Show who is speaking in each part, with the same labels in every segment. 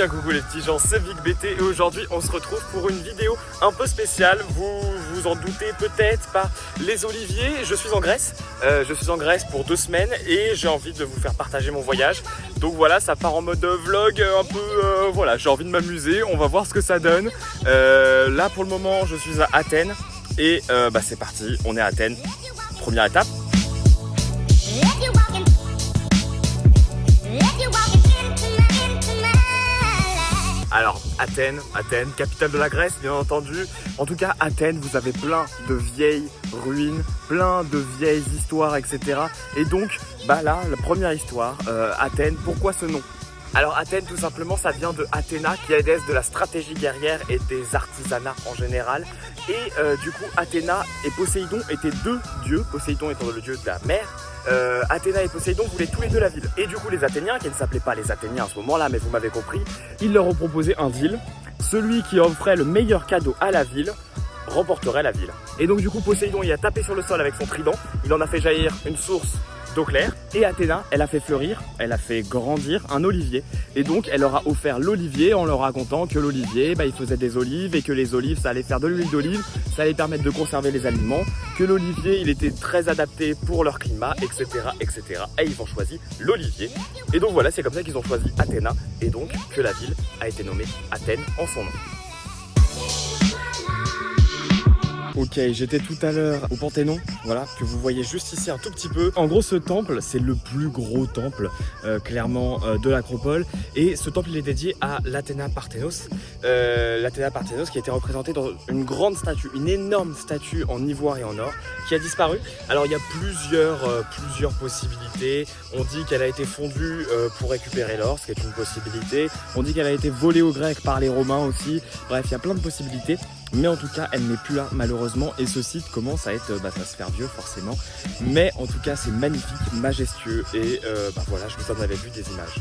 Speaker 1: bien coucou les petits gens, c'est VicBT et aujourd'hui on se retrouve pour une vidéo un peu spéciale. Vous vous en doutez peut-être par les oliviers. Je suis en Grèce, pour 2 semaines et j'ai envie de vous faire partager mon voyage. Donc voilà, ça part en mode vlog un peu, voilà, j'ai envie de m'amuser, on va voir ce que ça donne. Là pour le moment je suis à Athènes et c'est parti, on est à Athènes, première étape. Alors Athènes, capitale de la Grèce bien entendu. En tout cas Athènes, vous avez plein de vieilles ruines, plein de vieilles histoires, etc. Et donc là, la première histoire, Athènes, pourquoi ce nom? Alors Athènes, tout simplement, ça vient de Athéna, qui est la déesse de la stratégie guerrière et des artisanats en général. Et du coup, Athéna et Poséidon étaient 2 dieux, Poséidon étant le dieu de la mer. Athéna et Poséidon voulaient tous les 2 la ville. Et du coup, les Athéniens, qui ne s'appelaient pas les Athéniens à ce moment-là, mais vous m'avez compris, ils leur ont proposé un deal. Celui qui offrait le meilleur cadeau à la ville remporterait la ville. Et donc du coup, Poséidon, il a tapé sur le sol avec son trident. Il en a fait jaillir une source d'eau claire, et Athéna, elle a fait fleurir, elle a fait grandir un olivier, et donc elle leur a offert l'olivier en leur racontant que l'olivier, il faisait des olives, et que les olives, ça allait faire de l'huile d'olive, ça allait permettre de conserver les aliments, que l'olivier, il était très adapté pour leur climat, etc., etc. Et ils ont choisi l'olivier, et donc voilà, c'est comme ça qu'ils ont choisi Athéna, et donc que la ville a été nommée Athènes en son nom. Ok, j'étais tout à l'heure au Panthéon, voilà, que vous voyez juste ici un tout petit peu. En gros, ce temple, c'est le plus gros temple, clairement, de l'Acropole. Et ce temple, il est dédié à l'Athéna Parthénos. L'Athéna Parthénos qui a été représentée dans une grande statue, une énorme statue en ivoire et en or, qui a disparu. Alors, il y a plusieurs possibilités. On dit qu'elle a été fondue pour récupérer l'or, ce qui est une possibilité. On dit qu'elle a été volée aux Grecs par les Romains aussi. Bref, il y a plein de possibilités. Mais en tout cas, elle n'est plus là malheureusement et ce site commence à être, ça va se faire vieux forcément. Mais en tout cas, c'est magnifique, majestueux et voilà, je vous en avais vu des images.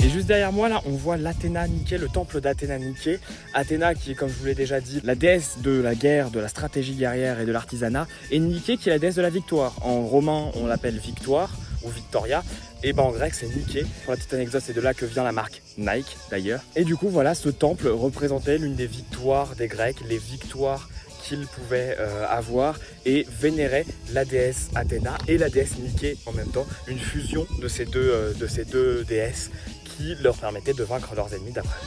Speaker 1: Et juste derrière moi là, on voit l'Athéna Niké, le temple d'Athéna Niké. Athéna qui est, comme je vous l'ai déjà dit, la déesse de la guerre, de la stratégie guerrière et de l'artisanat. Et Niké qui est la déesse de la victoire. En romain, on l'appelle Victoire ou Victoria. Et en grec c'est Niké. Pour la petite anecdote, c'est de là que vient la marque Nike d'ailleurs. Et du coup voilà, ce temple représentait l'une des victoires des Grecs, les victoires qu'ils pouvaient avoir, et vénérait la déesse Athéna et la déesse Niké en même temps, une fusion de ces deux déesses qui leur permettait de vaincre leurs ennemis d'après.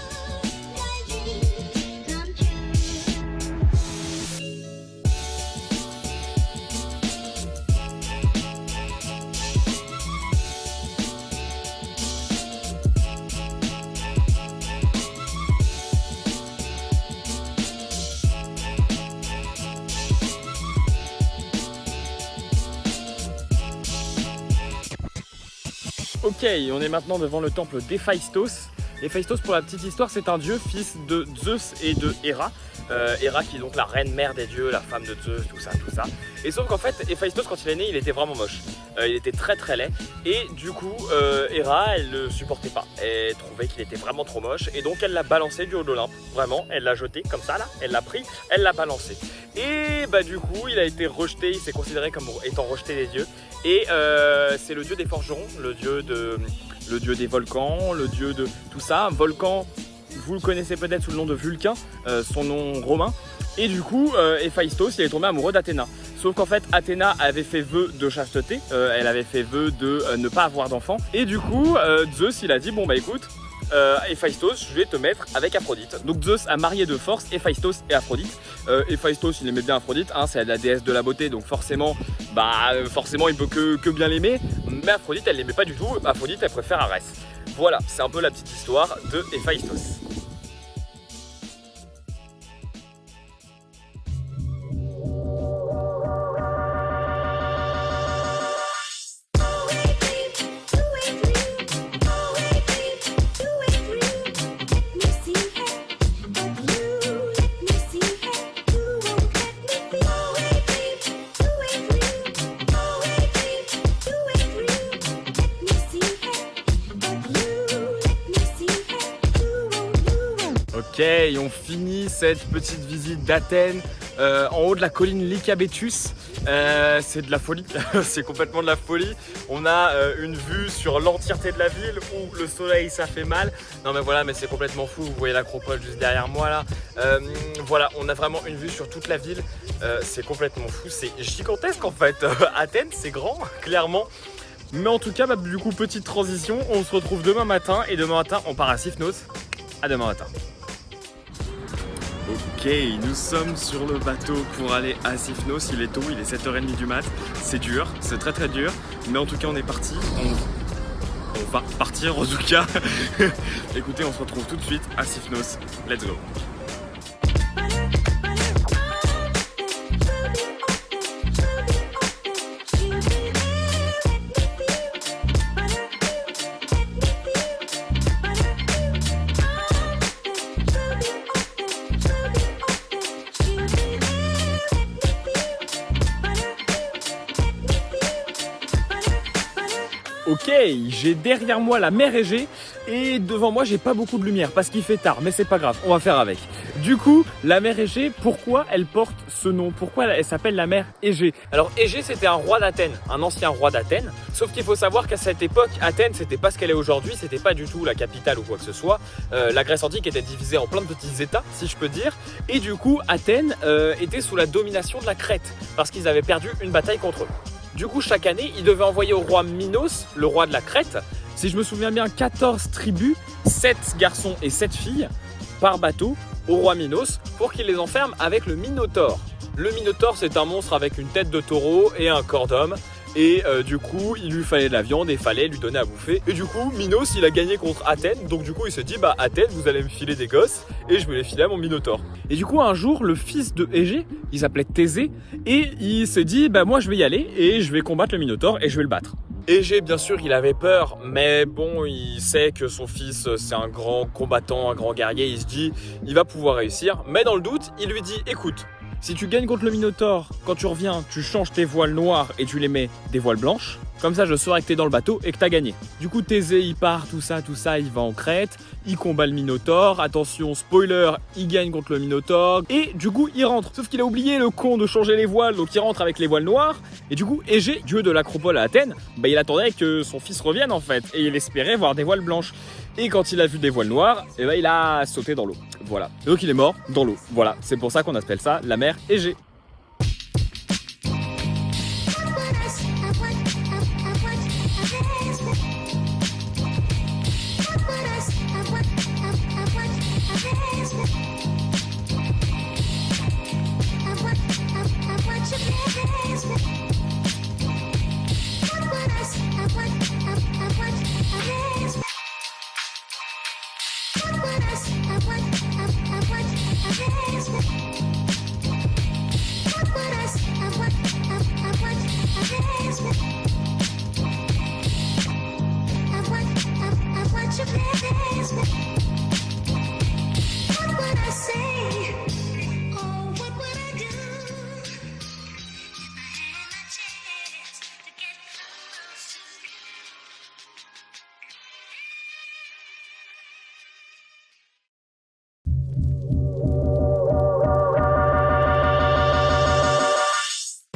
Speaker 1: Ok, on est maintenant devant le temple d'Héphaïstos. Héphaïstos, pour la petite histoire, c'est un dieu fils de Zeus et de Héra. Héra qui est donc la reine mère des dieux, la femme de Zeus, tout ça. Et sauf qu'en fait, Héphaïstos, quand il est né, il était vraiment moche. Il était très laid. Et du coup, Héra, elle le supportait pas. Elle trouvait qu'il était vraiment trop moche. Et donc, elle l'a balancé du haut de l'Olympe. Vraiment, elle l'a jeté comme ça là. Elle l'a pris, elle l'a balancé. Et du coup, il a été rejeté. Il s'est considéré comme étant rejeté des dieux. Et c'est le dieu des forgerons, le dieu des volcans, le dieu de tout ça. Volcan, vous le connaissez peut-être sous le nom de Vulcain, son nom romain. Et du coup, Héphaïstos, il est tombé amoureux d'Athéna. Sauf qu'en fait, Athéna avait fait vœu de chasteté, elle avait fait vœu de ne pas avoir d'enfants. Et du coup, Zeus, il a dit, bon écoute, Héphaïstos, je vais te mettre avec Aphrodite. Donc Zeus a marié de force Héphaïstos et Aphrodite. Héphaïstos, il aimait bien Aphrodite, hein, c'est la déesse de la beauté, donc forcément il peut que bien l'aimer. Mais Aphrodite, elle l'aimait pas du tout. Aphrodite, elle préfère Arès. Voilà, c'est un peu la petite histoire de Héphaïstos. Ok, et on finit cette petite visite d'Athènes en haut de la colline Lycabettus. C'est de la folie, c'est complètement de la folie. On a une vue sur l'entièreté de la ville où le soleil ça fait mal. Non mais voilà, mais c'est complètement fou, vous voyez l'acropole juste derrière moi là. Voilà, on a vraiment une vue sur toute la ville, c'est complètement fou, c'est gigantesque en fait. Athènes c'est grand, clairement. Mais en tout cas, bah, du coup, petite transition, on se retrouve demain matin et demain matin on part à Sifnos. À demain matin. Ok, nous sommes sur le bateau pour aller à Sifnos, il est tôt, il est 7h30 du mat, c'est dur, c'est très très dur, mais en tout cas on est parti, on va partir en tout cas. Écoutez, on se retrouve tout de suite à Sifnos, let's go. Ok, j'ai derrière moi la mer Égée et devant moi j'ai pas beaucoup de lumière parce qu'il fait tard, mais c'est pas grave, on va faire avec. Du coup, la mer Égée, pourquoi elle porte ce nom? Pourquoi elle s'appelle la mer Égée? Alors Égée c'était un roi d'Athènes, un ancien roi d'Athènes, sauf qu'il faut savoir qu'à cette époque, Athènes c'était pas ce qu'elle est aujourd'hui, c'était pas du tout la capitale ou quoi que ce soit. La Grèce antique était divisée en plein de petits états, si je peux dire, et du coup Athènes était sous la domination de la Crète, parce qu'ils avaient perdu une bataille contre eux. Du coup, chaque année, il devait envoyer au roi Minos, le roi de la Crète, si je me souviens bien, 14 tribus, 7 garçons et 7 filles, par bateau, au roi Minos, pour qu'il les enferme avec le Minotaure. Le Minotaure, c'est un monstre avec une tête de taureau et un corps d'homme. Et du coup, il lui fallait de la viande et il fallait lui donner à bouffer. Et du coup, Minos, il a gagné contre Athènes. Donc du coup, il se dit, bah Athènes, vous allez me filer des gosses et je vais les filer à mon Minotaure. Et du coup, un jour, le fils de Égée, il s'appelait Thésée, et il s'est dit, bah moi, je vais y aller et je vais combattre le Minotaure et je vais le battre. Égée, bien sûr, il avait peur, mais bon, il sait que son fils, c'est un grand combattant, un grand guerrier. Il se dit, il va pouvoir réussir. Mais dans le doute, il lui dit, écoute, si tu gagnes contre le Minotaure, quand tu reviens, tu changes tes voiles noires et tu les mets des voiles blanches. Comme ça, je saurai que t'es dans le bateau et que t'as gagné. Du coup, Thésée, il part, tout ça, il va en Crète. Il combat le Minotaure. Attention, spoiler, il gagne contre le Minotaure. Et du coup, il rentre. Sauf qu'il a oublié, le con, de changer les voiles. Donc, il rentre avec les voiles noires. Et du coup, Égée, dieu de l'acropole à Athènes, bah, il attendait que son fils revienne, en fait. Et il espérait voir des voiles blanches. Et quand il a vu des voiles noires, et bah, il a sauté dans l'eau. Voilà. Et donc, il est mort dans l'eau. Voilà. C'est pour ça qu'on appelle ça la mer Égée.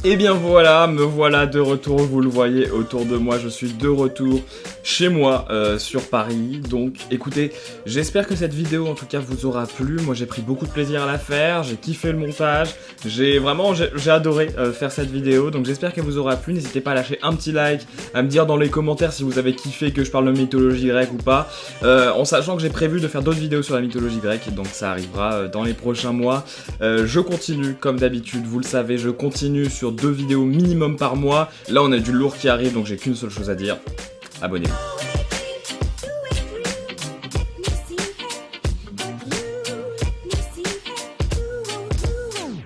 Speaker 1: Et bien voilà, me voilà de retour, vous le voyez autour de moi, je suis de retour chez moi sur Paris. Donc écoutez, j'espère que cette vidéo en tout cas vous aura plu. Moi j'ai pris beaucoup de plaisir à la faire, j'ai kiffé le montage, j'ai adoré faire cette vidéo. Donc j'espère qu'elle vous aura plu, n'hésitez pas à lâcher un petit like, à me dire dans les commentaires si vous avez kiffé que je parle de mythologie grecque ou pas. En sachant que j'ai prévu de faire d'autres vidéos sur la mythologie grecque, donc ça arrivera dans les prochains mois. Je continue comme d'habitude, vous le savez, je continue sur 2 vidéos minimum par mois. Là on a du lourd qui arrive, donc j'ai qu'une seule chose à dire, abonnez-vous.